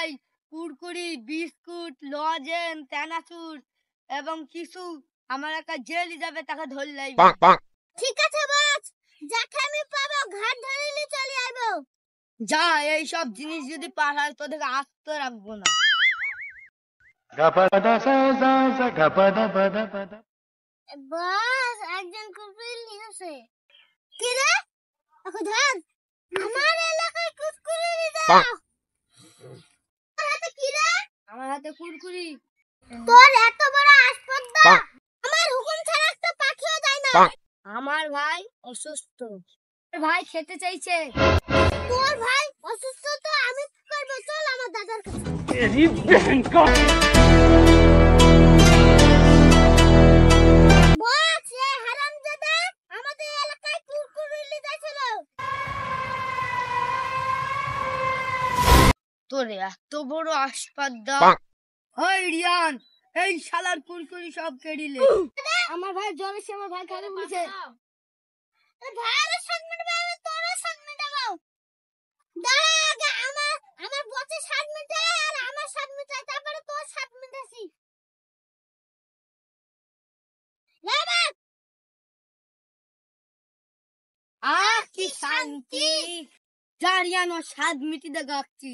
ভাই কুরকুরি, বিস্কুট, লজেন, চানাচুর এবং কিছু আমার একটা জেলি যাবে তাকে ধরলাই। ঠিক আছে বস, যাকে আমি পাবো ঘাট ধরিলে চলে আইবো। যা, এই সব জিনিস যদি পাঠায় তোদেরকে আস্ত রাখবো না। বস, একজন কুকুর নিয়েছে। কি রে? ওকে ধর। আমার এলাকায় কুকুর নিয়ে যাও। তোর হাতে কি রে? আমার হাতে কুরকুরি। তোর এত বড় আসপদ্দা, আমার হুকুম ছাড়া একটা পাখিও যায় না। আমার ভাই অসুস্থ, ভাই খেতে চাইছে। তোর ভাই অসুস্থ তো আমি কি করবো? চল আমার দাদার কাছে। বস, এই হারামজাদা আমাদের এলাকায় কুকুর নিয়ে যাচ্ছিল। তোর এত বড় আসপাদ্দা। ওই রিয়ান, এই শালার কুরকুরি সব কেড়িলে। আমার ভাই জ্বর এসে আমার ভাই খাবে বলছে। ভাইয়ের সাথ মিটাবো, তোর সাথ মিটাবো। দাঁড়া, আগে আমার বসের সাথ মিটাই আর আমার সাথ মিটাই, তারপরে তোর সাথ মিটাছি। কি শান্তি। যা রিয়ান, ওর স্বাদ মিটি দেখাচ্ছি।